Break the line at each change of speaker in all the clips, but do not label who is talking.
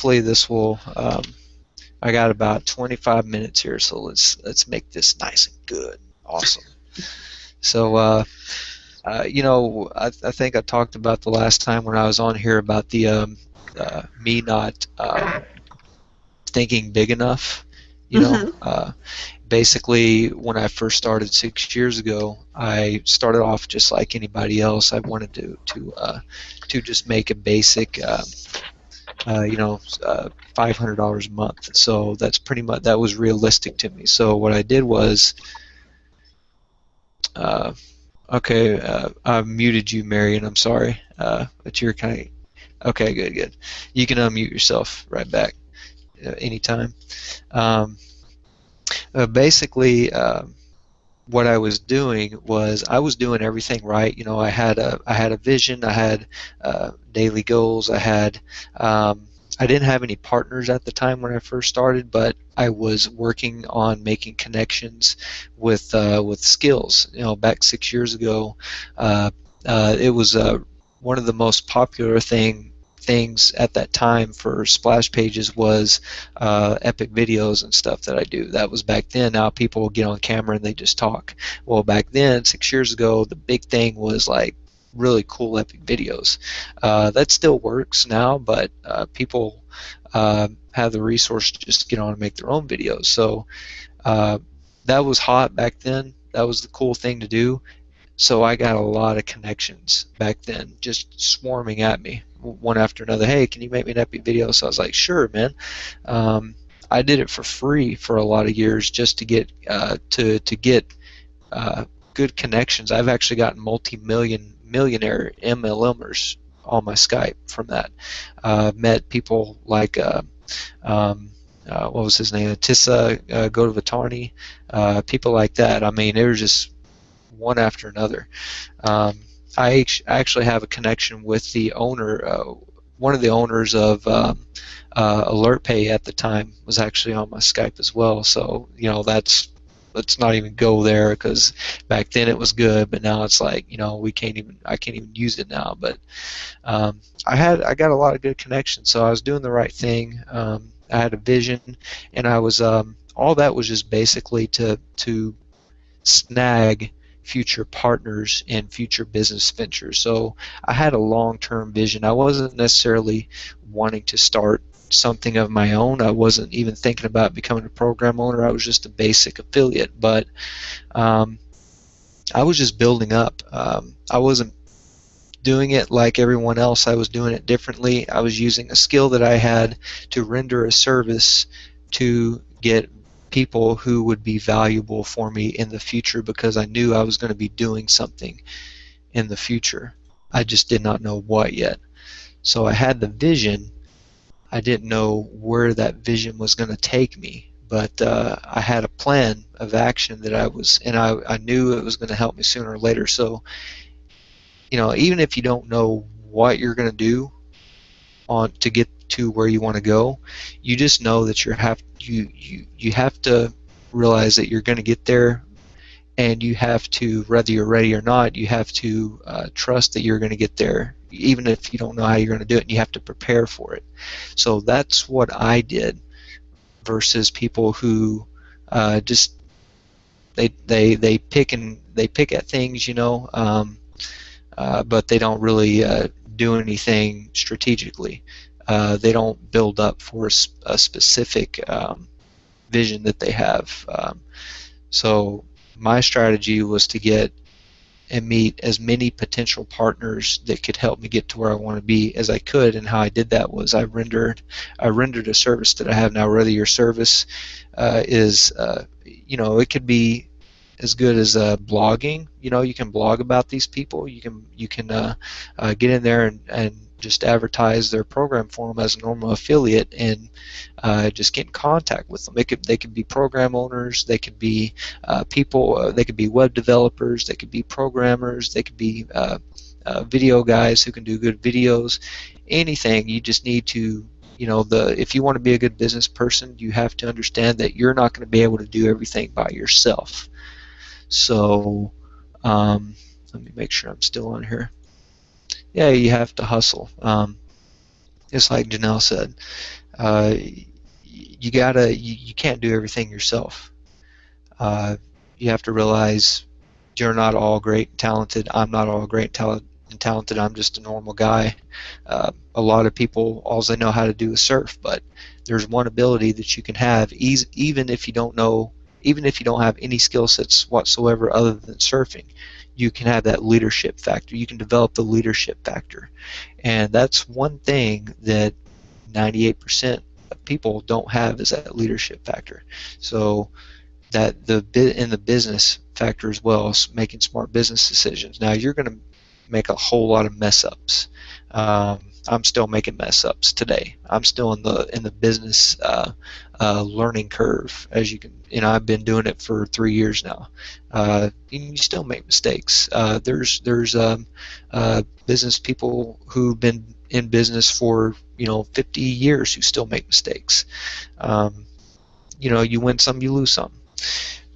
hopefully this will. I got about 25 minutes here, so let's make this nice and good. Awesome. So, I think I talked about the last time when I was on here about the me not thinking big enough. You know,
Hmm.
basically when I first started 6 years ago, I started off just like anybody else. I wanted to just make a basic, $500 a month. So that's pretty much that was realistic to me. So what I did was, uh, okay, I muted you, Marion. I'm sorry, but you're kind of okay. Good, good. You can unmute yourself right back anytime. Um, basically, what I was doing was I was doing everything right. You know, I had a vision. I had daily goals. I didn't have any partners at the time when I first started, but I was working on making connections with skills. You know, back 6 years ago, uh, it was one of the most popular things at that time for splash pages was epic videos and stuff that I do. That was back then. Now people get on camera and they just talk. Well, back then, 6 years ago, the big thing was like really cool epic videos. That still works now, but people have the resource to just get on and make their own videos. So uh, that was hot back then. That was the cool thing to do. So I got a lot of connections back then, just swarming at me, one after another. Hey, can you make me an epic video? So I was like, sure, man. Um, I did it for free for a lot of years just to get to get good connections. I've actually gotten millionaire MLMers on my Skype from that. Met people like um, what was his name, Tissa Godavatani, people like that. I mean, it was just one after another. Um, I actually have a connection with the owner. One of the owners of AlertPay at the time was actually on my Skype as well. So let's not even go there because back then it was good, but now it's like I can't even use it now. But I got a lot of good connections, so I was doing the right thing. I had a vision, and I was all that was just basically to snag future partners and future business ventures. So I had a long-term vision. I wasn't necessarily wanting to start something of my own. I wasn't even thinking about becoming a program owner. I was just a basic affiliate, but um, I was just building up. I wasn't doing it like everyone else. I was doing it differently. I was using a skill that I had to render a service to get people who would be valuable for me in the future because I knew I was going to be doing something in the future. I just did not know what yet. So I had the vision. I didn't know where that vision was going to take me, but I had a plan of action that I knew it was going to help me sooner or later. So, even if you don't know what you're going to do on to get to where you want to go, you just know that you have to realize that you're going to get there, and you have to, whether you're ready or not, you have to trust that you're going to get there, even if you don't know how you're going to do it, and you have to prepare for it. So that's what I did versus people who just they pick at things, but they don't really do anything strategically. They don't build up for a specific vision that they have. So my strategy was to get and meet as many potential partners that could help me get to where I want to be as I could. And how I did that was I rendered a service that I have now. Whether your service is, it could be as good as blogging. You can blog about these people. You can get in there and just advertise their program for them as a normal affiliate, and just get in contact with them. They could be program owners. They could be people. They could be web developers. They could be programmers. They could be video guys who can do good videos. Anything. You just need to. If you want to be a good business person, you have to understand that you're not going to be able to do everything by yourself. So let me make sure I'm still on here. Yeah, you have to hustle. Just like Janelle said. uh, you can't do everything yourself. Uh, you have to realize you're not all great and talented. I'm not all great and talented. I'm just a normal guy. A lot of people, all they know how to do is surf, but there's one ability that you can have, even if you don't know, even if you don't have any skill sets whatsoever other than surfing, you can have that leadership factor. You can develop the leadership factor. And that's one thing that 98% of people don't have is that leadership factor. So that the bit in the business factor as well, making smart business decisions. Now you're going to make a whole lot of mess ups. I'm still making mess ups today. I'm still in the business learning curve. As you can, I've been doing it for 3 years now. You still make mistakes. There's business people who've been in business for 50 years who still make mistakes. Um, you win some, you lose some,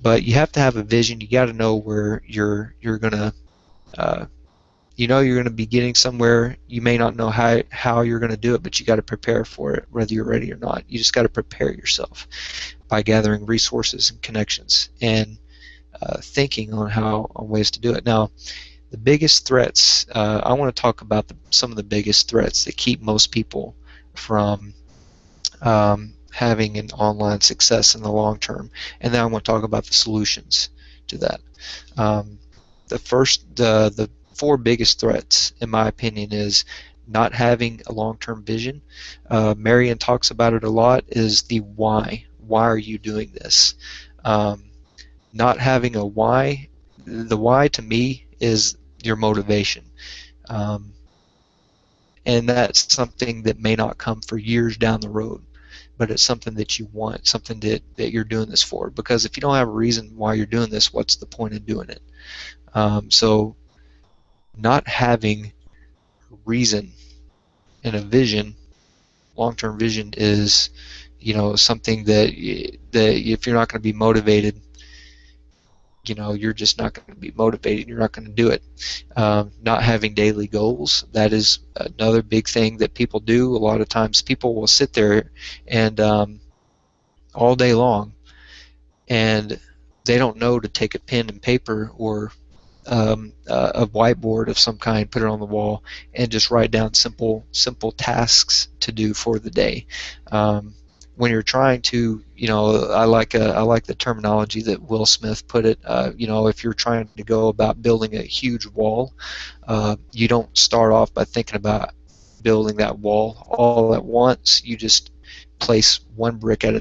but you have to have a vision. You got to know where you're gonna uh, you're gonna be getting somewhere. You may not know how you're gonna do it, but you got to prepare for it, whether you're ready or not. You just got to prepare yourself by gathering resources and connections and thinking on ways to do it. Now, the biggest threats. I want to talk about some of the biggest threats that keep most people from having an online success in the long term. And then I want to talk about the solutions to that. Um, the four biggest threats, in my opinion, is not having a long-term vision. Marion talks about it a lot. Is the why? Why are you doing this? Um, Not having a why. The why to me is your motivation. Um, and that's something that may not come for years down the road, but it's something that you want, something that you're doing this for. Because if you don't have a reason why you're doing this, what's the point of doing it? So not having a reason and a vision, long-term vision, is something that if you're not going to be motivated, you're just not going to be motivated. You're not going to do it. Not having daily goals, that is another big thing that people do. A lot of times people will sit there and all day long, and they don't know to take a pen and paper or a whiteboard of some kind, put it on the wall, and just write down simple tasks to do for the day. When you're trying to, I like the terminology that Will Smith put it. If you're trying to go about building a huge wall, you don't start off by thinking about building that wall all at once. You just place one brick at a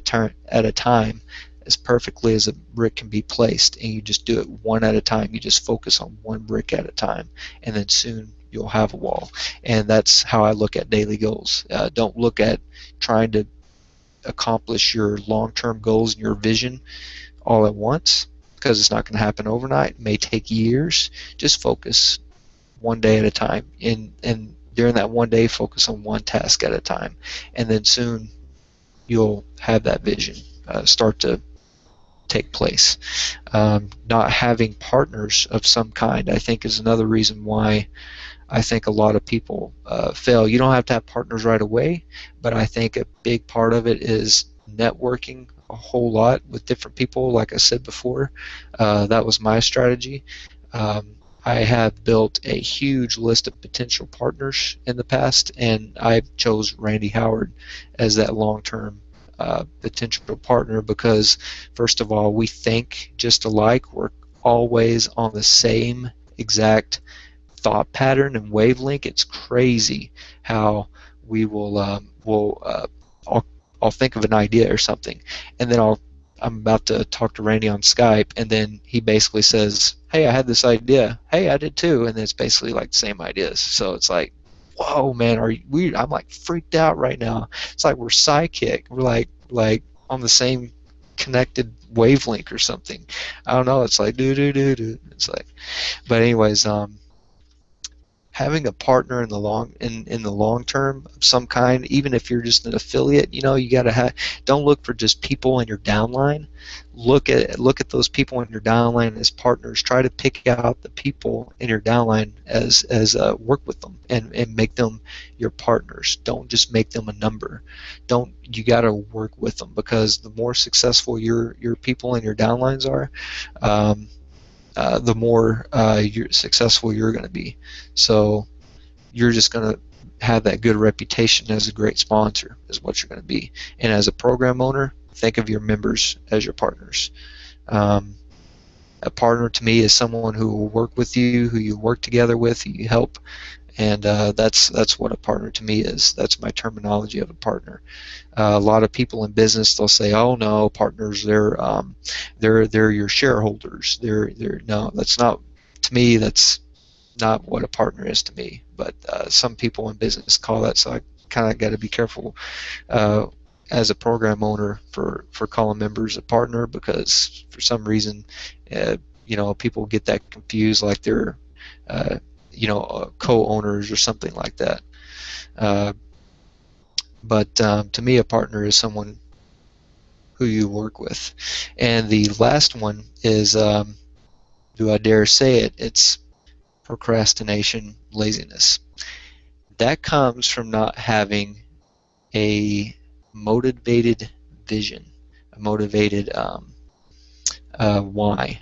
time as perfectly as a brick can be placed, and you just do it one at a time. You just focus on one brick at a time, and then soon you'll have a wall. And that's how I look at daily goals. Don't look at trying to accomplish your long-term goals and your vision all at once, because it's not going to happen overnight. It may take years. Just focus one day at a time, and during that one day, focus on one task at a time, and then soon you'll have that vision start to take place. Not having partners of some kind, I think, is another reason why I think a lot of people fail. You don't have to have partners right away, but I think a big part of it is networking a whole lot with different people. Like I said before, that was my strategy. I have built a huge list of potential partners in the past, and I chose Randy Howard as that long-term potential partner because, first of all, we think just alike. We're always on the same exact thought pattern and wavelength. It's crazy how we I'll, I'll think of an idea or something, and then I'm about to talk to Randy on Skype, and then he basically says, "Hey, I had this idea. Hey, I did too," and it's basically like the same ideas. So it's like, whoa, man, I'm like freaked out right now. It's like we're psychic. We're like on the same connected wavelength or something. I don't know. It's like do do do do. It's like, but anyways, having a partner in the long term of some kind, even if you're just an affiliate, you got to have. Don't look for just people in your downline. Look at those people in your downline as partners. Try to pick out the people in your downline as work with them and make them your partners. Don't just make them a number. Don't You got to work with them, because the more successful your people in your downlines are, um, the more you're successful you're going to be. So you're just going to have that good reputation as a great sponsor is what you're going to be. And as a program owner, think of your members as your partners. Um, a partner to me is someone who will work with you, who you work together with, who you help, and that's what a partner to me is. That's my terminology of a partner. A lot of people in business, they'll say, "Oh no, partners, they're your shareholders. They're no, that's not to me. That's not what a partner is to me." But some people in business call that, so I kind of got to be careful uh, as a program owner for calling members a partner, because for some reason, people get that confused, like they're uh, co-owners or something like that. Uh, but to me, a partner is someone who you work with. And the last one is, do I dare say it? It's procrastination, laziness. That comes from not having a motivated vision, a motivated why.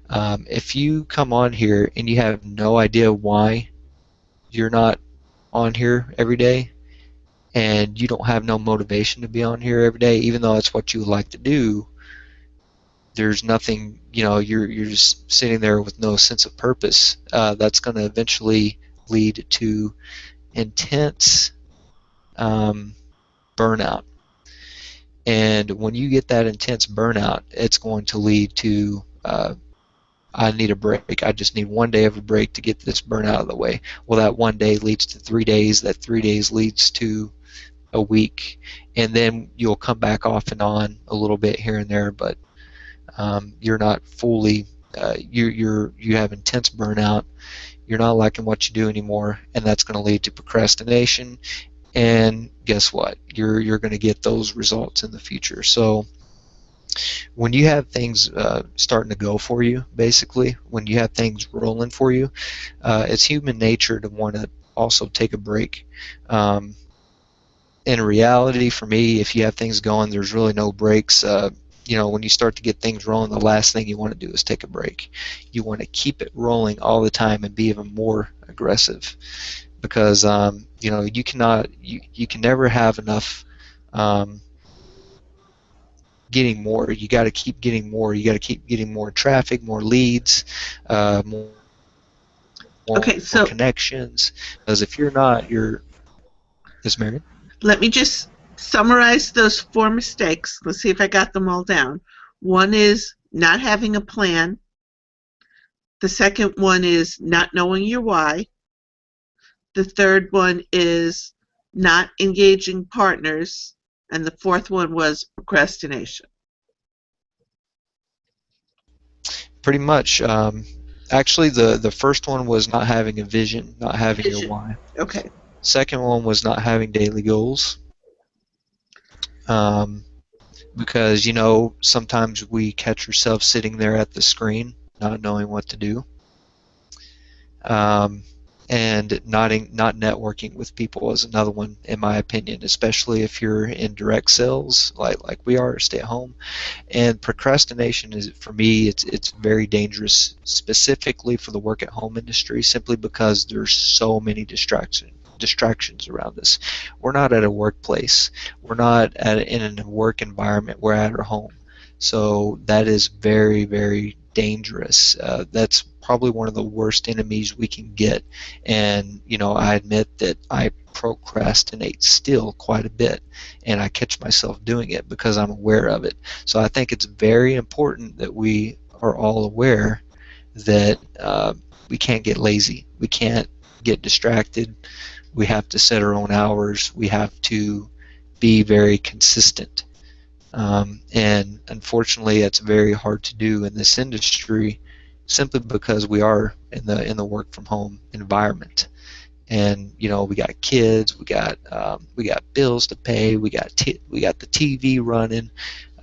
If you come on here and you have no idea why you're not on here every day, and you don't have no motivation to be on here every day, even though it's what you would like to do, there's nothing, you're just sitting there with no sense of purpose. That's going to eventually lead to intense burnout. And when you get that intense burnout, it's going to lead to, I need a break. I just need one day of a break to get this burnout out of the way. Well, that one day leads to 3 days. That 3 days leads to a week, and then you'll come back off and on a little bit here and there, but you're not fully. You have intense burnout. You're not liking what you do anymore, and that's going to lead to procrastination. And guess what? You're going to get those results in the future. So when you have things starting to go for you, basically, when you have things rolling for you, it's human nature to want to also take a break. In reality, for me, if you have things going, there's really no breaks. When you start to get things rolling, the last thing you want to do is take a break. You want to keep it rolling all the time and be even more aggressive, because you cannot, you can never have enough getting more. You got to keep getting more. You got to keep getting more traffic, more leads, more
Okay, so
connections. Because if you're not, you're is married.
let me just summarize those four mistakes. Let's see if I got them all down. One is not having a plan. The second one is not knowing your why. The third one is not engaging partners. And the fourth one was procrastination.
Pretty much. Actually, the first one was not having a vision, not having your
Vision.
why.
Okay.
Second one was not having daily goals. Um, because sometimes we catch ourselves sitting there at the screen not knowing what to do, um, and not networking with people is another one, in my opinion, especially if you're in direct sales like we are, stay at home. And procrastination is, for me, it's very dangerous, specifically for the work at home industry, simply because there's so many distractions around us. We're not at a workplace. We're not in a work environment. We're at our home. So that is very, very dangerous. That's probably one of the worst enemies we can get. And, I admit that I procrastinate still quite a bit, and I catch myself doing it because I'm aware of it. So I think it's very important that we are all aware that we can't get lazy. We can't get distracted. We have to set our own hours. We have to be very consistent. And unfortunately, it's very hard to do in this industry simply because we are in the work from home environment. And we got kids, we got bills to pay, we got the TV running.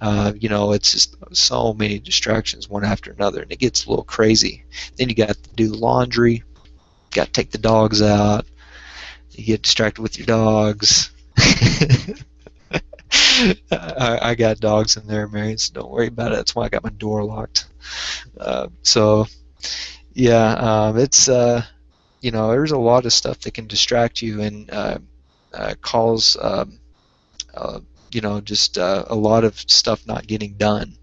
It's just so many distractions one after another, and it gets a little crazy. Then you got to do laundry, got to take the dogs out, you get distracted with your dogs. I got dogs in there, Marion, so don't worry about it. That's why I got my door locked. So yeah, it's there's a lot of stuff that can distract you and cause uh, just a lot of stuff not getting done,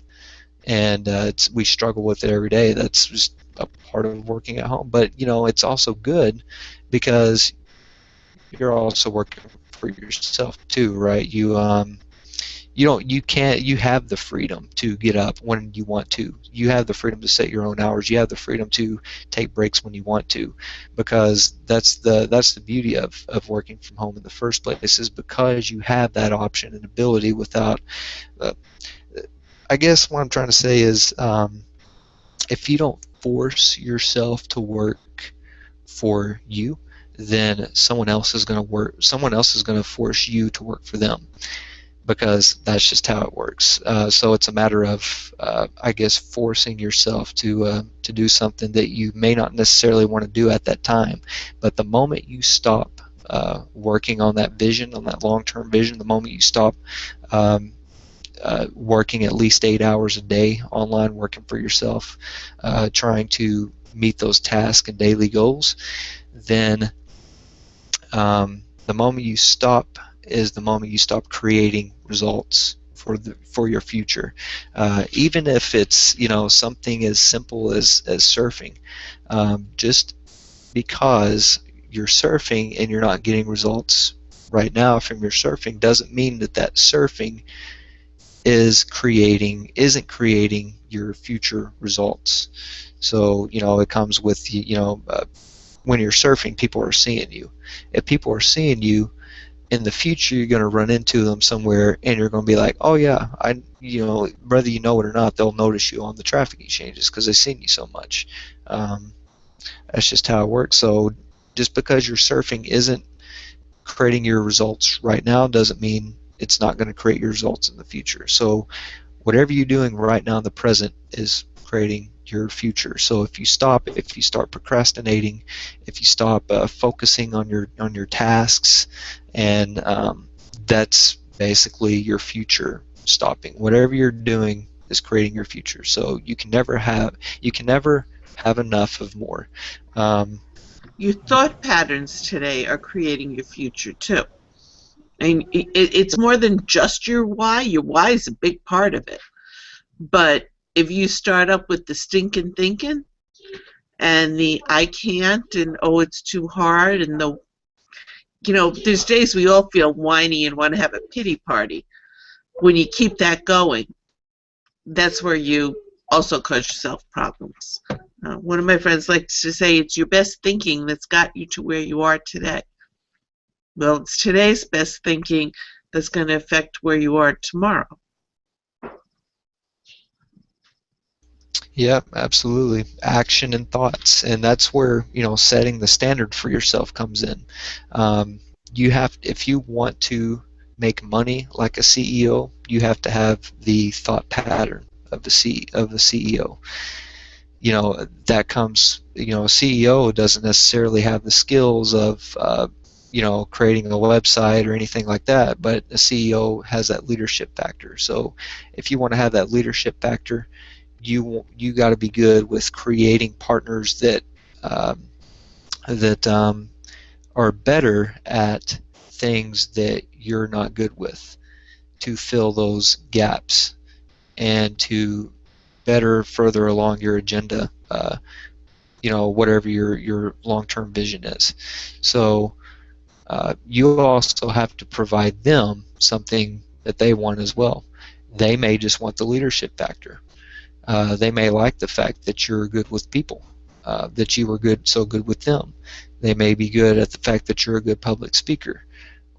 and we struggle with it every day. That's just a part of working at home. But it's also good because you're also working for yourself too, right? You have the freedom to get up when you want to. You have the freedom to set your own hours. You have the freedom to take breaks when you want to, because that's the beauty of working from home in the first place, is because you have that option and ability without uh, I guess what I'm trying to say is, if you don't force yourself to work for you, then someone else is going to force you to work for them, because that's just how it works. So it's a matter of, I guess, forcing yourself to do something that you may not necessarily want to do at that time. But the moment you stop working on that vision, on that long-term vision, the moment you stop um, working at least 8 hours a day online, working for yourself, trying to meet those tasks and daily goals, then the moment you stop is the moment you stop creating results for your future. Even if it's something as simple as surfing, just because you're surfing and you're not getting results right now from your surfing doesn't mean that surfing isn't creating your future results. So it comes with when you're surfing, people are seeing you. If people are seeing you in the future, you're going to run into them somewhere, and you're going to be like, oh yeah, whether you know it or not, they'll notice you on the traffic exchanges because they've seen you so much. Um, that's just how it works. So just because your surfing isn't creating your results right now doesn't mean it's not going to create your results in the future. So whatever you're doing right now in the present is creating your future. So if you start procrastinating, if you stop focusing on your tasks, and that's basically your future stopping. Whatever you're doing is creating your future. So you can never have enough of more. Um,
Your thought patterns today are creating your future too. And it's more than just your why. Your why is a big part of it. But if you start up with the stinking thinking and the I can't and oh, it's too hard, and there's days we all feel whiny and want to have a pity party. When you keep that going, that's where you also cause yourself problems. One of my friends likes to say it's your best thinking that's got you to where you are today. Well, it's today's best thinking that's going to affect where you are tomorrow.
Yep, absolutely. Action and thoughts, and that's where setting the standard for yourself comes in. If you want to make money like a CEO, you have to have the thought pattern of the CEO. That comes. A CEO doesn't necessarily have the skills of creating a website or anything like that, but a CEO has that leadership factor. So if you want to have that leadership factor, you got to be good with creating partners um, that are better at things that you're not good with, to fill those gaps and to better further along your agenda. Whatever your long-term vision is. So you also have to provide them something that they want as well. They may just want the leadership factor. They may like the fact that you're good with people, that you were so good with them. They may be good at the fact that you're a good public speaker,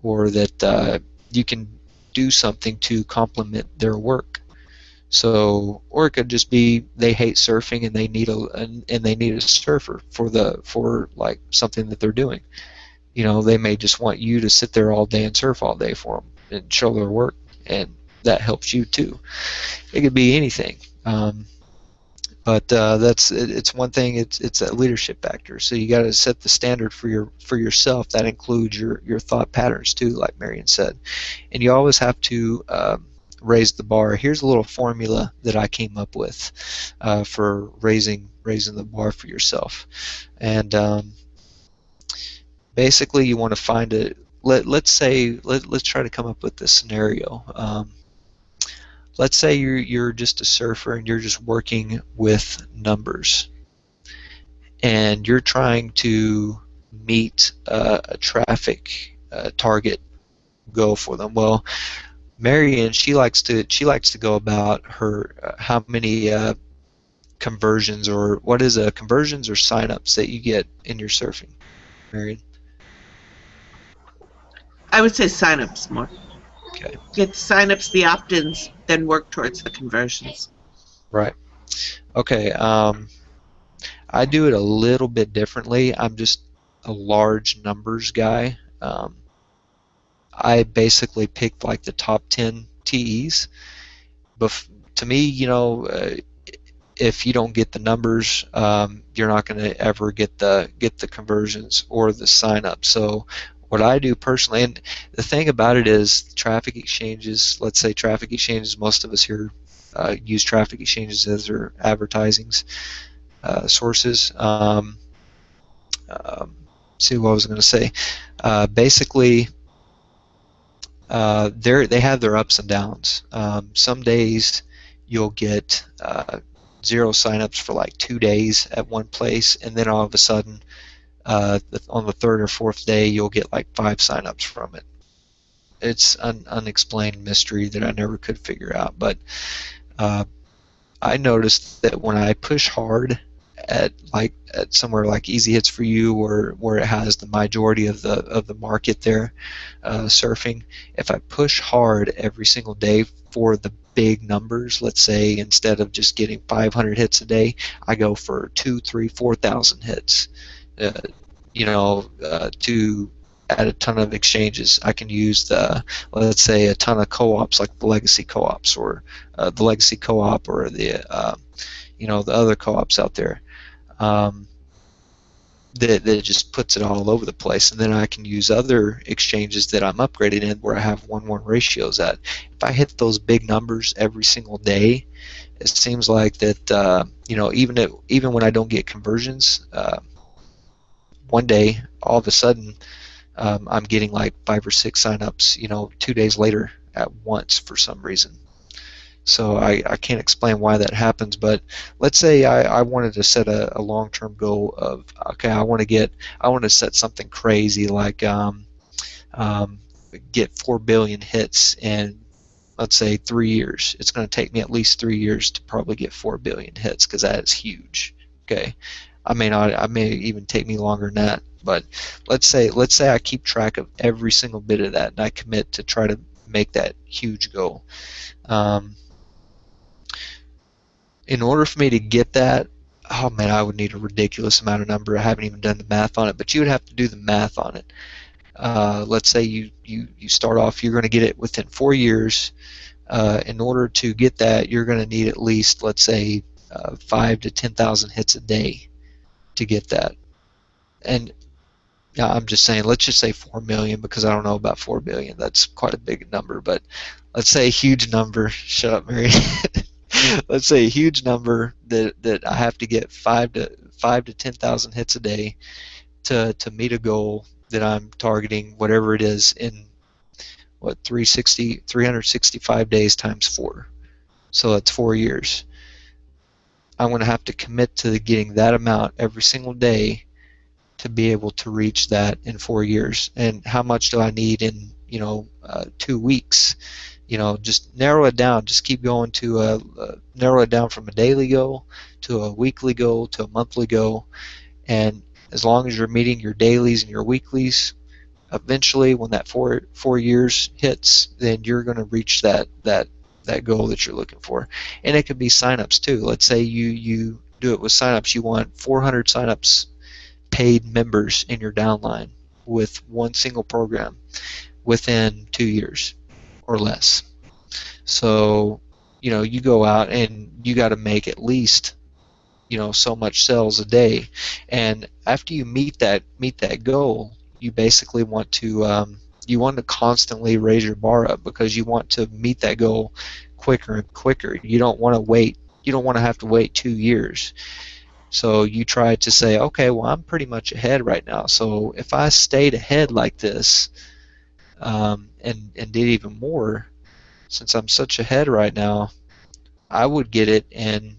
or that you can do something to complement their work. So, or it could just be they hate surfing and they need a surfer for like something that they're doing. They may just want you to sit there all day and surf all day for them and show their work, and that helps you too. It could be anything. But it's one thing. It's a leadership factor. So you got to set the standard for yourself. That includes your thought patterns too, like Marion said. And you always have to raise the bar. Here's a little formula that I came up with for raising the bar for yourself. And basically, you want to find a let's try to come up with this scenario. Let's say you're just a surfer and you're just working with numbers, and you're trying to meet a traffic target goal for them. Well, Marion, she likes to go about her how many conversions, or what is a conversions or signups that you get in your surfing, Marion?
I would say signups more.
Okay,
Get the signups, the opt-ins, then work towards the conversions.
right. Okay, I do it a little bit differently. I'm just a large numbers guy. I basically picked like the top 10 TEs. But to me, if you don't get the numbers, you're not going to ever get the conversions or the sign up. So what I do personally, and the thing about it is traffic exchanges. Let's say traffic exchanges. Most of us here use traffic exchanges as their advertising sources. Um, see what I was going to say. Basically, they have their ups and downs. Some days you'll get zero signups for like 2 days at one place, and then all of a sudden, on the third or fourth day, you'll get like 5 signups from it. It's an unexplained mystery that I never could figure out. But uh, I noticed that when I push hard at somewhere like Easy Hits for You, or where it has the majority of the market there, surfing, if I push hard every single day for the big numbers, let's say instead of just getting 500 hits a day, I go for 2, 3, 4,000 hits. Uh, to add a ton of exchanges. I can use let's say, a ton of co-ops like the Legacy co-ops, or the Legacy co-op, or the other co-ops out there. Um, that just puts it all over the place, and then I can use other exchanges that I'm upgraded in where I have 1:1 ratios at. If I hit those big numbers every single day, it seems like that even when I don't get conversions, one day all of a sudden I'm getting like 5 or 6 signups, 2 days later at once for some reason. So I can't explain why that happens, but let's say I wanted to set a long-term goal of, okay, I want to set something crazy like um, get 4 billion hits in, let's say, 3 years. It's going to take me at least 3 years to probably get 4 billion hits, because that is huge. Okay, I may even take me longer than that, but let's say I keep track of every single bit of that and I commit to try to make that huge goal. Um, in order for me to get that, oh man, I would need a ridiculous amount of number. I haven't even done the math on it, but you would have to do the math on it. Let's say you start off, you're going to get it within 4 years. In order to get that, you're going to need at least, let's say, 5 to 10,000 hits a day to get that. And yeah, I'm just saying, let's just say 4 million, because I don't know about 4 billion. That's quite a big number, but let's say a huge number. Shut up, Mary. Let's say a huge number that I have to get 5 to 10,000 hits a day to meet a goal that I'm targeting, whatever it is, in what, 365 days times 4. So that's 4 years. I'm going to have to commit to getting that amount every single day to be able to reach that in 4 years. And how much do I need in 2 weeks? Just narrow it down. Just keep going to narrow it down from a daily goal to a weekly goal to a monthly goal. And as long as you're meeting your dailies and your weeklies, eventually when that four years hits, then you're going to reach that that goal that you're looking for. And it could be signups too. Let's say you do it with signups. You want 400 signups, paid members in your downline with one single program within 2 years or less. So, you go out and you got to make at least, so much sales a day. And after you meet that goal, you basically want to constantly raise your bar up, because you want to meet that goal quicker and quicker. You don't want to wait. You don't want to have to wait 2 years. So you try to say, okay, well, I'm pretty much ahead right now. So if I stayed ahead like this, and did even more, since I'm such ahead right now, I would get it in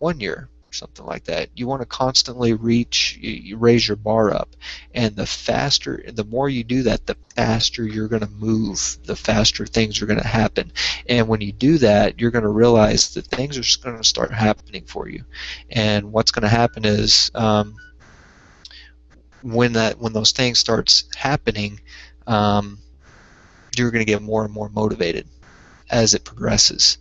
1 year, something like that. You want to constantly you raise your bar up, and the more you do that, the faster you're going to move, the faster things are going to happen. And when you do that, you're going to realize that things are going to start happening for you. And what's going to happen is, when those things starts happening, um, you're going to get more and more motivated as it progresses.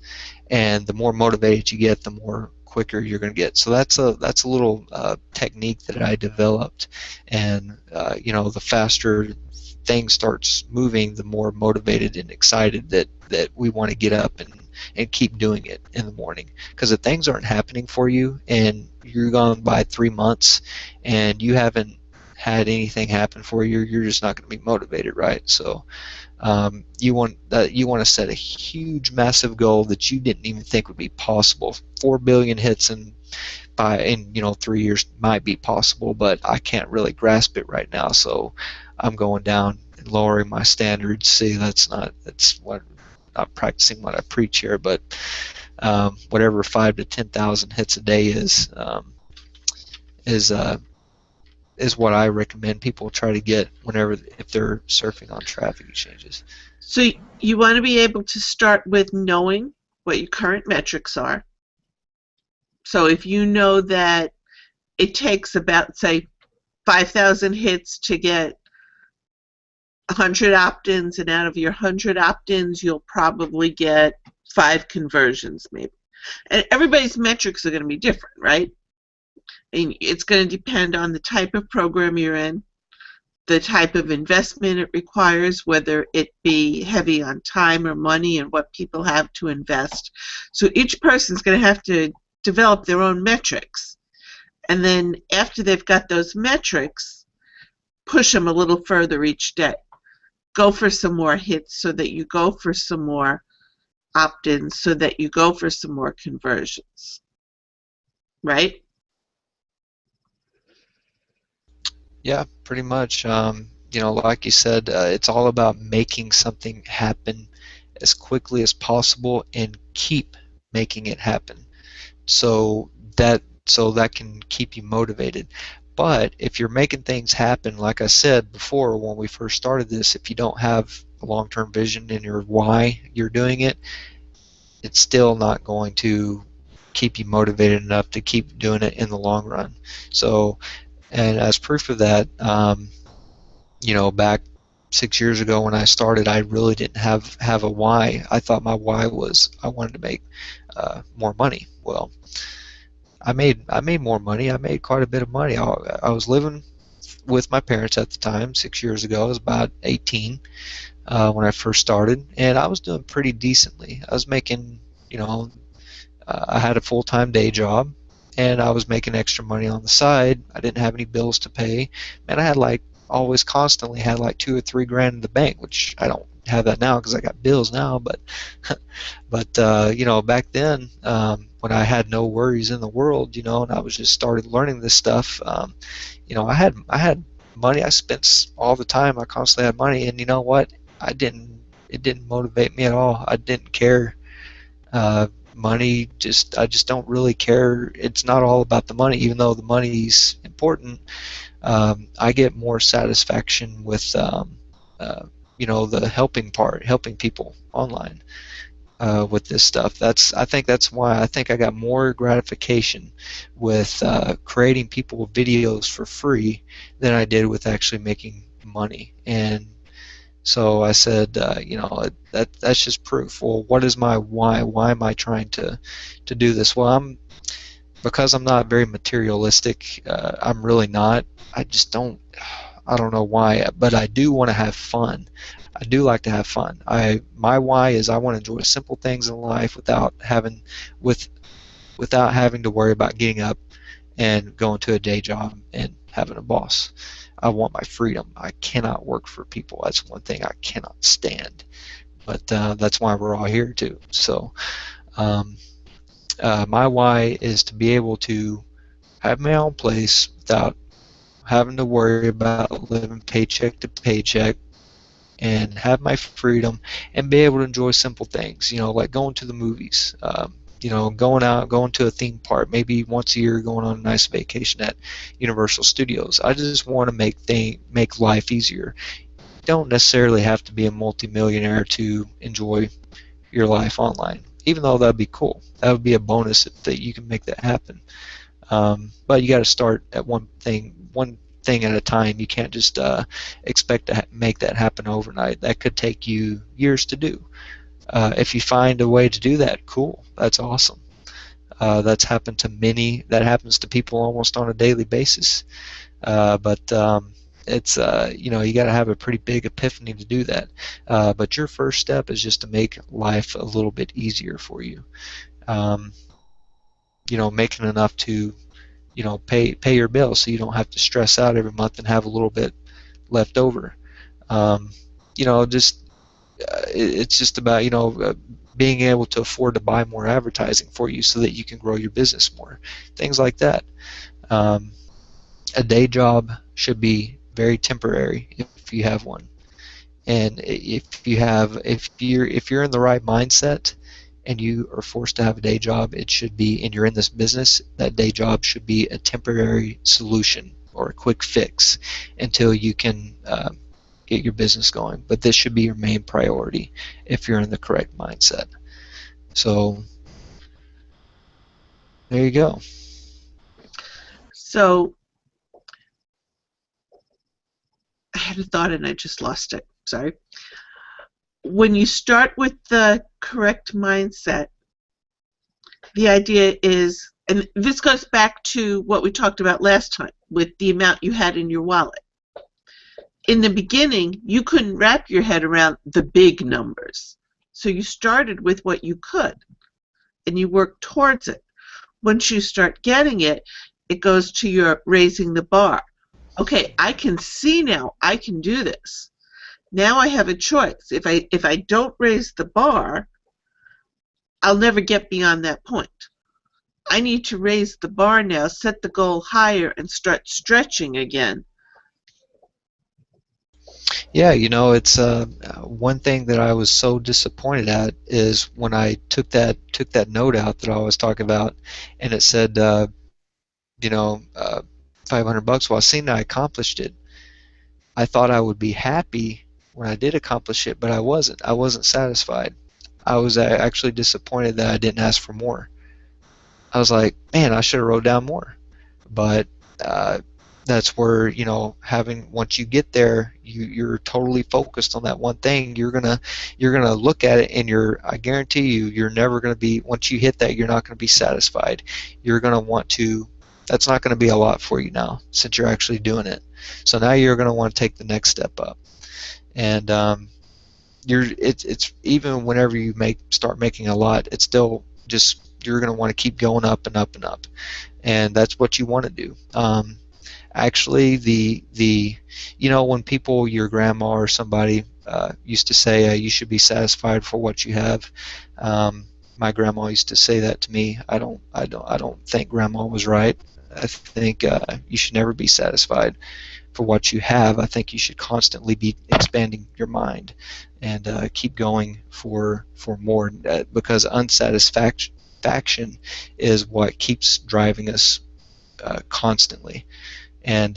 And the more motivated you get, the more quicker you're going to get. So that's a little technique that I developed. And the faster things starts moving, the more motivated and excited that we want to get up and keep doing it in the morning. Because if things aren't happening for you and you're gone by 3 months and you haven't had anything happen for you, you're just not going to be motivated, right? So you want to set a huge, massive goal that you didn't even think would be possible. 4 billion hits in 3 years might be possible, but I can't really grasp it right now. So I'm going down and lowering my standards. See, that's what not practicing what I preach here, but whatever 5 to 10,000 hits a day is is what I recommend people try to get if they're surfing on traffic exchanges.
So you want to be able to start with knowing what your current metrics are. So if you know that it takes about, say, 5,000 hits to get 100 opt-ins, and out of your 100 opt-ins, you'll probably get 5 conversions, maybe. And everybody's metrics are going to be different, right? And it's going to depend on the type of program you're in, the type of investment it requires, whether it be heavy on time or money, and what people have to invest. So each person's going to have to develop their own metrics. And then after they've got those metrics, push them a little further each day. Go for some more hits so that you go for some more opt-ins, so that you go for some more conversions. Right?
Yeah, pretty much. Like you said, it's all about making something happen as quickly as possible and keep making it happen. So that can keep you motivated. But if you're making things happen, like I said before when we first started this, if you don't have a long-term vision in your why you're doing it, it's still not going to keep you motivated enough to keep doing it in the long run. So, and as proof of that, back 6 years ago when I started, I really didn't have a why. I thought my why was I wanted to make more money. Well, I made more money. I made quite a bit of money. I was living with my parents at the time. 6 years ago, I was about 18 when I first started, and I was doing pretty decently. I was making, I had a full-time day job, and I was making extra money on the side. I didn't have any bills to pay, and I had always constantly had 2 or 3 grand in the bank, which I don't have that now because I got bills now. But back then, when I had no worries in the world, and I was just started learning this stuff, I had money. I spent all the time. I constantly had money, and you know what? It didn't motivate me at all. I didn't care. Money, I just don't really care. It's not all about the money, even though the money's important. I get more satisfaction with the helping part, helping people online with this stuff. I think that's why I think I got more gratification with creating people videos for free than I did with actually making money. And So I said, that's just proof. Well, what is my why? Why am I trying to do this? Well, because I'm not very materialistic. I'm really not. I just don't. I don't know why, but I do want to have fun. I do like to have fun. My why is I want to enjoy simple things in life with without having to worry about getting up and going to a day job and having a boss. I want my freedom. I cannot work for people. That's one thing I cannot stand. But that's why we're all here too. So um, my why is to be able to have my own place without having to worry about living paycheck to paycheck and have my freedom and be able to enjoy simple things, like going to the movies, going out, going to a theme park, maybe once a year going on a nice vacation at Universal Studios. I just want to make life easier. You don't necessarily have to be a multimillionaire to enjoy your life online, even though that'd be cool. That would be a bonus that you can make that happen. But you got to start at one thing at a time. You can't just expect to make that happen overnight. That could take you years to do. If you find a way to do that, cool. That's awesome. That's happened to many. That happens to people almost on a daily basis. But it's you got to have a pretty big epiphany to do that. But your first step is just to make life a little bit easier for you. Um, making enough to pay your bills so you don't have to stress out every month and have a little bit left over. Um, just it's just about being able to afford to buy more advertising for you so that you can grow your business more, things like that. Um, a day job should be very temporary if you have one, and if you're in the right mindset and you are forced to have a day job, it should be, and you're in this business, that day job should be a temporary solution or a quick fix until you can get your business going. But this should be your main priority if you're in the correct mindset. So there you go.
So I had a thought and I just lost it. Sorry. When you start with the correct mindset, the idea is, and this goes back to what we talked about last time with the amount you had in your wallet. In the beginning, you couldn't wrap your head around the big numbers. So you started with what you could and you worked towards it. Once you start getting it, it goes to your raising the bar. Okay, I can see now, I can do this. Now I have a choice. If I don't raise the bar, I'll never get beyond that point. I need to raise the bar now, set the goal higher, and start stretching again.
Yeah, it's one thing that I was so disappointed at is when I took that note out that I was talking about, and it said, you know, uh, $500. Well, I seen I accomplished it. I thought I would be happy when I did accomplish it, but I wasn't. I wasn't satisfied. I was actually disappointed that I didn't ask for more. I was like, man, I should have wrote down more. But uh, that's where having once you get there, you're totally focused on that one thing. You're gonna look at it, and I guarantee you're never gonna be, once you hit that, you're not gonna be satisfied. You're gonna want to. That's not gonna be a lot for you now since you're actually doing it. So now you're gonna want to take the next step up, and it's even whenever you start making a lot, it's still just, you're going to want to keep going up and up and up, and that's what you want to do. Actually, the when people, your grandma or somebody used to say, you should be satisfied for what you have. My grandma used to say that to me. I don't think grandma was right. I think you should never be satisfied for what you have. I think you should constantly be expanding your mind and keep going for more, because unsatisfaction is what keeps driving us constantly, and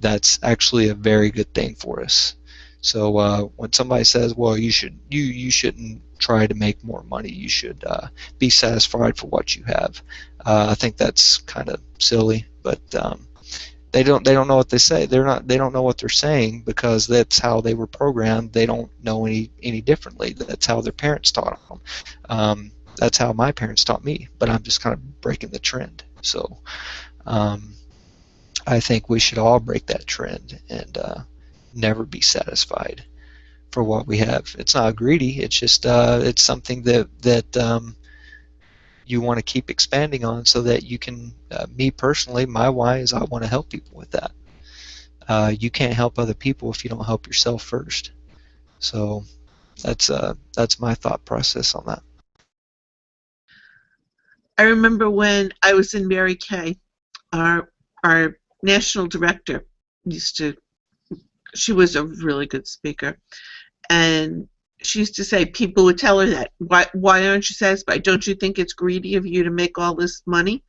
that's actually a very good thing for us. So when somebody says, "Well, you shouldn't try to make more money. You should be satisfied for what you have," I think that's kind of silly, but They don't know what they say. They don't know what they're saying because that's how they were programmed. They don't know any differently. That's how their parents taught them. That's how my parents taught me. But I'm just kind of breaking the trend. So um, I think we should all break that trend and never be satisfied for what we have. It's not greedy. It's just it's something that you want to keep expanding on so that you can. Me personally, my why is I want to help people with that. You can't help other people if you don't help yourself first. So that's my thought process on that.
I remember when I was in Mary Kay, our national director used to. She was a really good speaker, and she used to say people would tell her that why aren't you satisfied? Don't you think it's greedy of you to make all this money?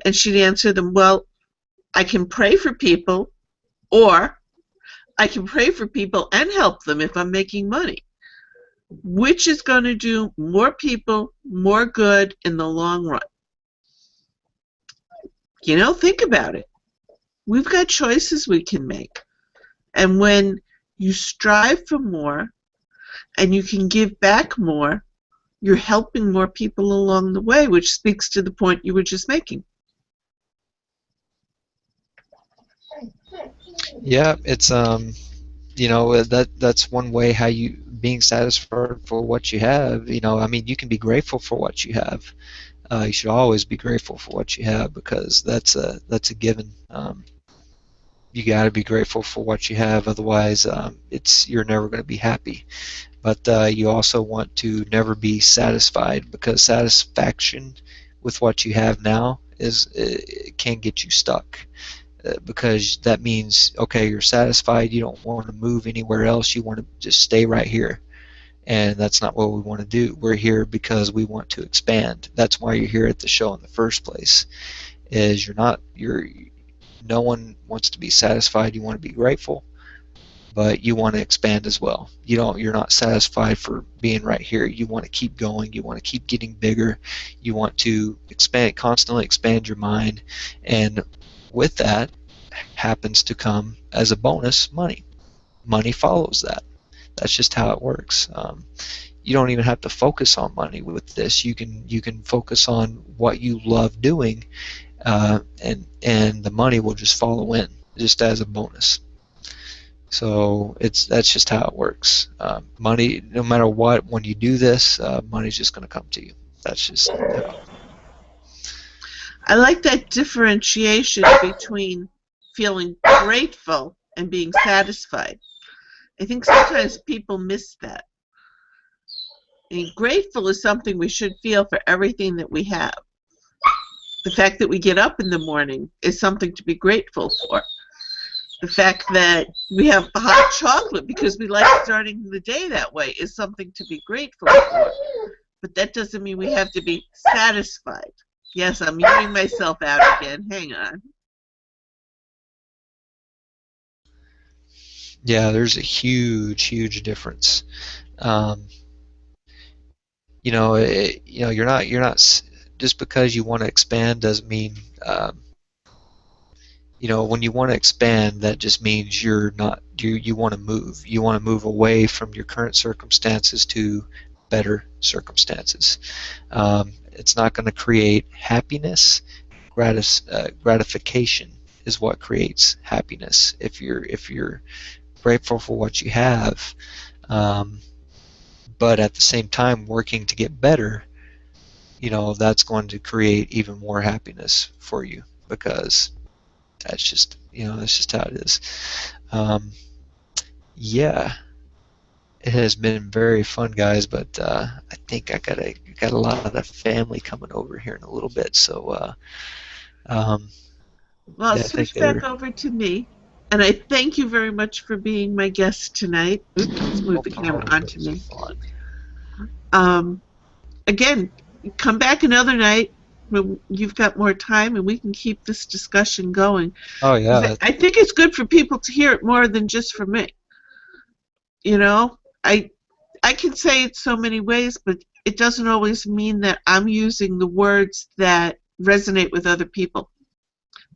And she'd answer them, well, I can pray for people, or I can pray for people and help them if I'm making money. Which is going to do more people more good in the long run? Think about it. We've got choices we can make. And when you strive for more and you can give back more, you're helping more people along the way, which speaks to the point you were just making.
Yeah, it's that's one way how you being satisfied for what you have. I mean, you can be grateful for what you have. You should always be grateful for what you have because that's a given. You got to be grateful for what you have, otherwise, it's you're never going to be happy. But you also want to never be satisfied because satisfaction with what you have now is it can get you stuck. Because that means okay, you're satisfied, you don't want to move anywhere else, you want to just stay right here, and that's not what we want to do. We're here because we want to expand. That's why you're here at the show in the first place. Is you're no one wants to be satisfied. You want to be grateful, but you want to expand as well. You're not satisfied for being right here. You want to keep going, you want to keep getting bigger, you want to constantly expand your mind, and with that happens to come as a bonus money. Money follows that. That's just how it works. You don't even have to focus on money with this. You can focus on what you love doing, and the money will just follow in just as a bonus. So that's just how it works. Money, no matter what, when you do this, money's just going to come to you. That's just how.
I like that differentiation between feeling grateful and being satisfied. I think sometimes people miss that. I mean, grateful is something we should feel for everything that we have. The fact that we get up in the morning is something to be grateful for. The fact that we have hot chocolate because we like starting the day that way is something to be grateful for. But that doesn't mean we have to be satisfied. Yes, I'm muting myself out again. Hang on.
Yeah, there's a huge difference. Um, you're not just because you want to expand doesn't mean when you want to expand, that just means you're not you want to move. You want to move away from your current circumstances to better circumstances. It's not going to create happiness. Gratification is what creates happiness. If you're grateful for what you have, um, but at the same time working to get better, that's going to create even more happiness for you because that's just how it is. Um, yeah, it has been very fun, guys. But I think I got a lot of the family coming over here in a little bit. So um,
Well,
yeah, I think
switch back
they're.
over to me. And I thank you very much for being my guest tonight. Oops, let's move
No
the camera
problem. It
onto
was
me.
fun.
Um, Again, come back another night when you've got more time and we can keep this discussion going.
Oh
'Cause
yeah,
I think it's good for people to hear it more than just for me. You know, I I can say it so many ways, but it doesn't always mean that I'm using the words that resonate with other people.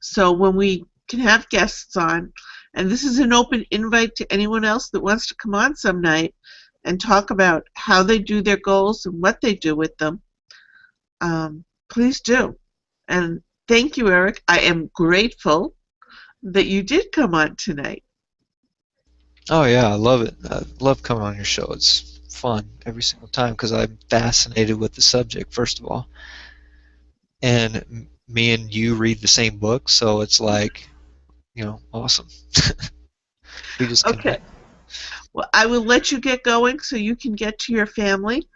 So when we can have guests on. And this is an open invite to anyone else that wants to come on some night and talk about how they do their goals and what they do with them. Please do. And thank you, Eric. I am grateful that you did come on tonight.
Oh yeah, I love it. I love coming on your show. It's fun every single time because I'm fascinated with the subject, first of all. And me and you read the same book, so it's like, awesome. We just
Okay.
connect.
Well, I will let you get going so you can get to your family.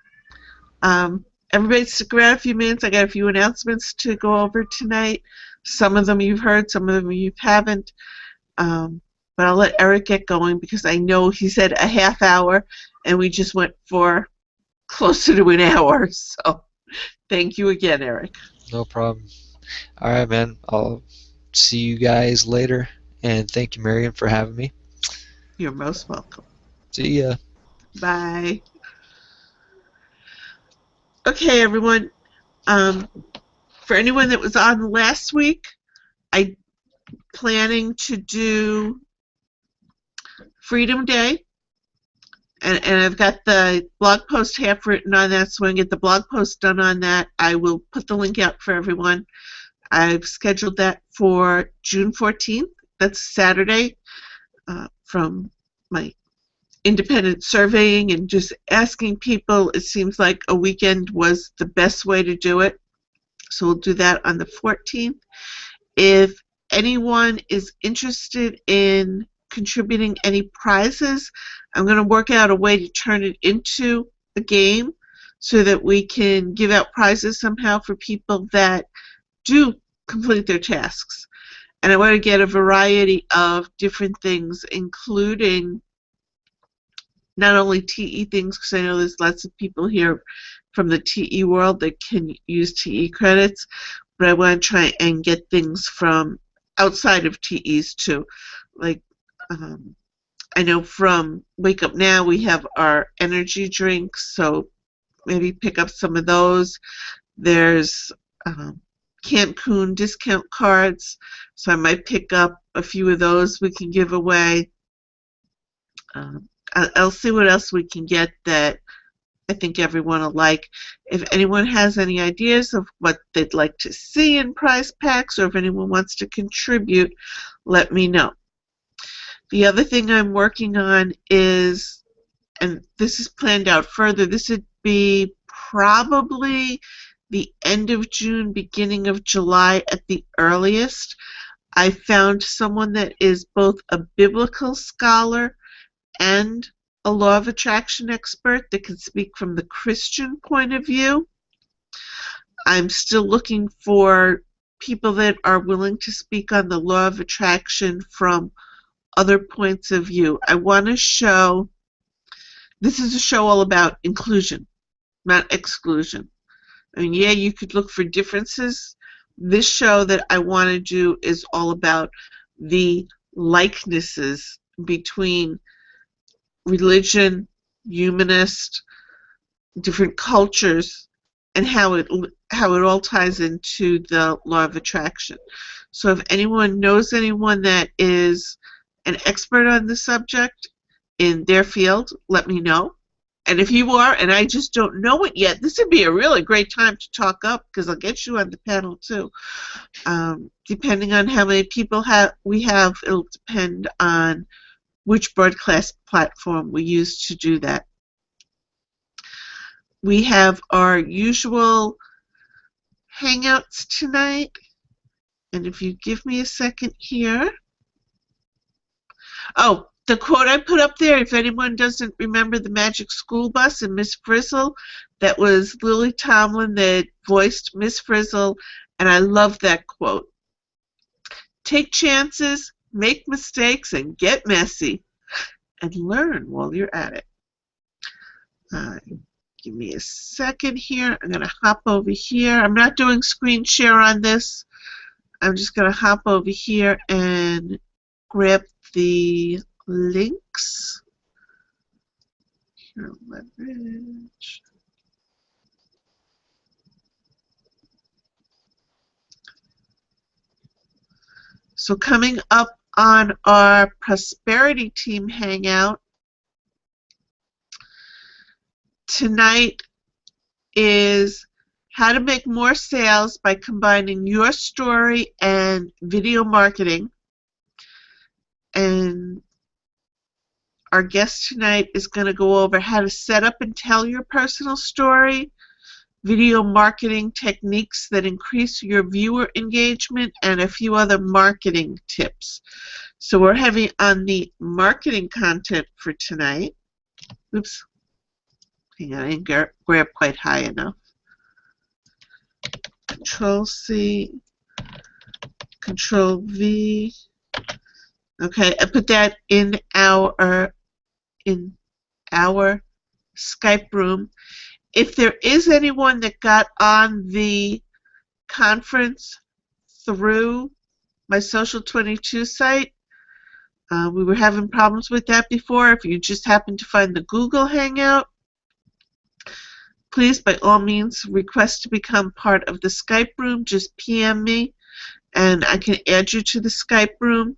Everybody stick around a few minutes. I got a few announcements to go over tonight. Some of them you've heard, some of them you haven't. Um, but I'll let Eric get going because I know he said a half hour and we just went for closer to an hour. So thank you again, Eric.
No problem. All right, man. I'll see you guys later. And thank you, Marion, for having me.
You're most welcome.
See ya.
Bye. Okay, everyone. Um, for anyone that was on last week, I'm planning to do Freedom Day. And I've got the blog post half written on that, so when I get the blog post done on that, I will put the link out for everyone. I've scheduled that for June 14th. That's Saturday. From my independent surveying and just asking people, it seems like a weekend was the best way to do it. So we'll do that on the 14th. If anyone is interested in contributing any prizes, I'm going to work out a way to turn it into a game so that we can give out prizes somehow for people that do complete their tasks. And I want to get a variety of different things, including not only TE things, because I know there's lots of people here from the TE world that can use TE credits, but I want to try and get things from outside of TEs too. Like, I know from Wake Up Now we have our energy drinks, so maybe pick up some of those. There's Cancun discount cards, so I might pick up a few of those we can give away. I'll see what else we can get that I think everyone will like. If anyone has any ideas of what they'd like to see in prize packs, or if anyone wants to contribute, let me know. The other thing I'm working on is, and this is planned out further, this would be probably the end of June, beginning of July at the earliest. I found someone that is both a biblical scholar and a law of attraction expert that can speak from the Christian point of view. I'm still looking for people that are willing to speak on the law of attraction from other points of view. I want to show, this is a show all about inclusion, not exclusion. I mean, yeah, you could look for differences. This show that I want to do is all about the likenesses between religion, humanist, different cultures, and how it all ties into the law of attraction. So if anyone knows anyone that is an expert on the subject in their field, let me know. And if you are, and I just don't know it yet, this would be a really great time to talk up because I'll get you on the panel too. Depending on how many people we have, it'll depend on which broadcast platform we use to do that. We have our usual hangouts tonight, and if you give me a second here. Oh, the quote I put up there, if anyone doesn't remember the Magic School Bus and Miss Frizzle, that was Lily Tomlin that voiced Miss Frizzle, and I love that quote. Take chances, make mistakes, and get messy, and learn while you're at it. Give me a second here. I'm going to hop over here. I'm not doing screen share on this. I'm just going to hop over here and grab the links. Here, leverage. So coming up on our Prosperity Team Hangout tonight is how to make more sales by combining your story and video marketing. And our guest tonight is going to go over how to set up and tell your personal story, video marketing techniques that increase your viewer engagement, and a few other marketing tips. So we're heavy on the marketing content for tonight. Oops, hang on, I didn't grab quite high enough. Control C, Control V. Okay, I put that in our Skype room. If there is anyone that got on the conference through my Social 22 site, we were having problems with that before. If you just happen to find the Google Hangout, please, by all means, request to become part of the Skype room. Just PM me, and I can add you to the Skype room.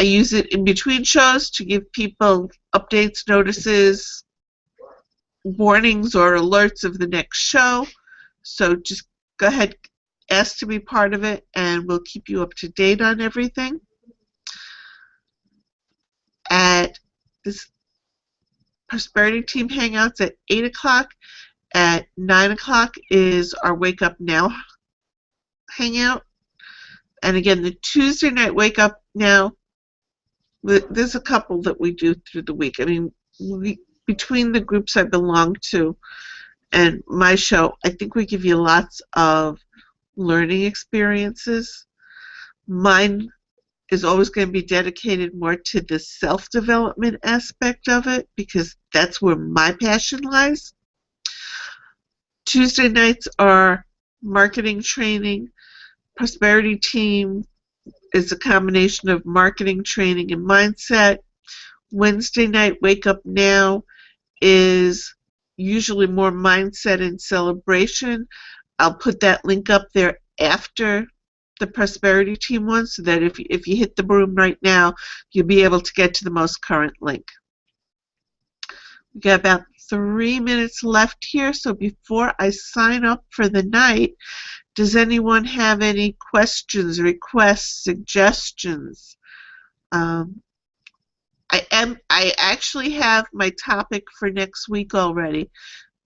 I use it in between shows to give people updates, notices, warnings, or alerts of the next show. So just go ahead, ask to be part of it, and we'll keep you up to date on everything. At this Prosperity Team Hangouts at 8 o'clock. At 9 o'clock is our Wake Up Now Hangout. And again, the Tuesday night Wake Up Now, there's a couple that we do through the week. I mean, between the groups I belong to and my show, I think we give you lots of learning experiences. Mine is always going to be dedicated more to the self-development aspect of it because that's where my passion lies. Tuesday nights are marketing training. Prosperity Team is a combination of marketing training and mindset. Wednesday night Wake Up Now is usually more mindset and celebration. I'll put that link up there after the Prosperity Team one so that if you hit the room right now, you'll be able to get to the most current link. We got about 3 minutes left here, so before I sign up for the night, does anyone have any questions, requests, suggestions? I actually have my topic for next week already,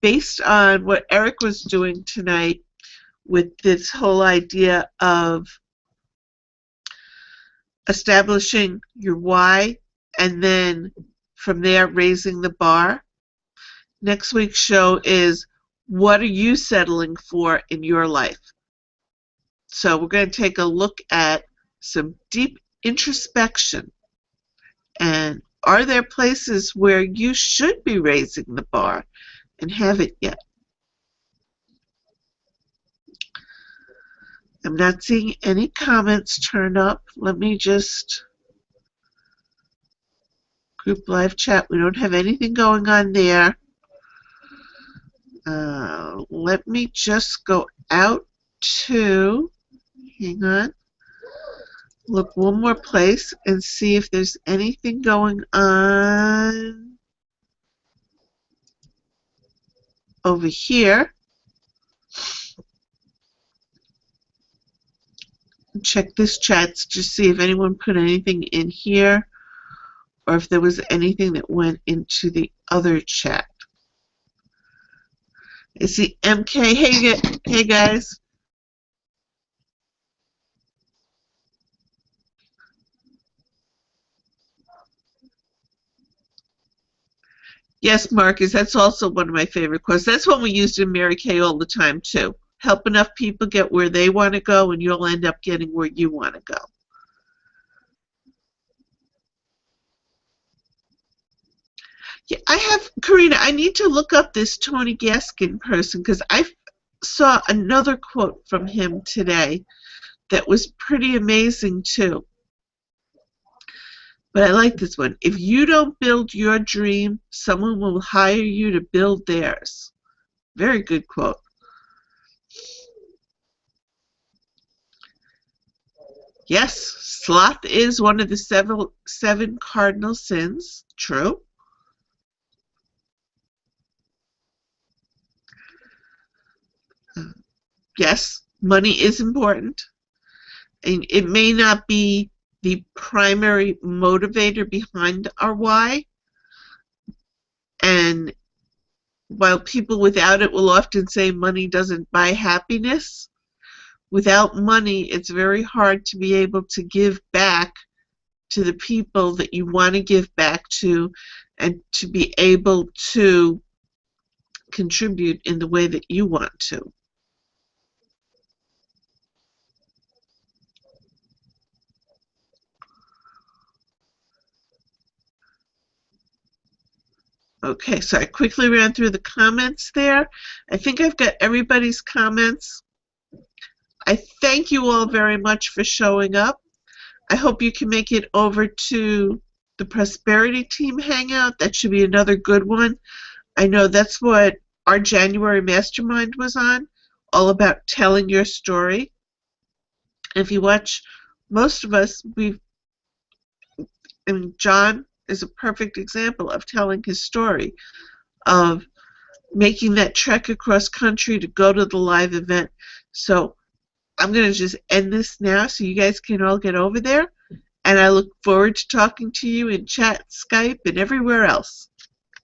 based on what Eric was doing tonight with this whole idea of establishing your why and then from there raising the bar. Next week's show is what are you settling for in your life? So we're going to take a look at some deep introspection. And are there places where you should be raising the bar and haven't yet? I'm not seeing any comments turn up. Let me just group live chat. We don't have anything going on there. Let me just go out to, hang on, look one more place and see if there's anything going on over here. Check this chat to see if anyone put anything in here or if there was anything that went into the other chat. I see MK. Hey guys. Yes, Marcus, that's also one of my favorite quotes. That's one we used in Mary Kay all the time, too. Help enough people get where they want to go, and you'll end up getting where you want to go. Yeah, Karina, I need to look up this Tony Gaskin person because I saw another quote from him today that was pretty amazing, too. But I like this one. If you don't build your dream, someone will hire you to build theirs. Very good quote. Yes, sloth is one of the seven cardinal sins. True. Yes, money is important. And it may not be the primary motivator behind our why. And while people without it will often say money doesn't buy happiness, without money, it's very hard to be able to give back to the people that you want to give back to and to be able to contribute in the way that you want to. Okay, so I quickly ran through the comments there. I think I've got everybody's comments. I thank you all very much for showing up. I hope you can make it over to the Prosperity Team Hangout. That should be another good one. I know that's what our January mastermind was on, all about telling your story. If you watch, most of us, John is a perfect example of telling his story, of making that trek across country to go to the live event. So I'm going to just end this now so you guys can all get over there. And I look forward to talking to you in chat, Skype, and everywhere else.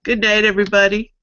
Good night, everybody.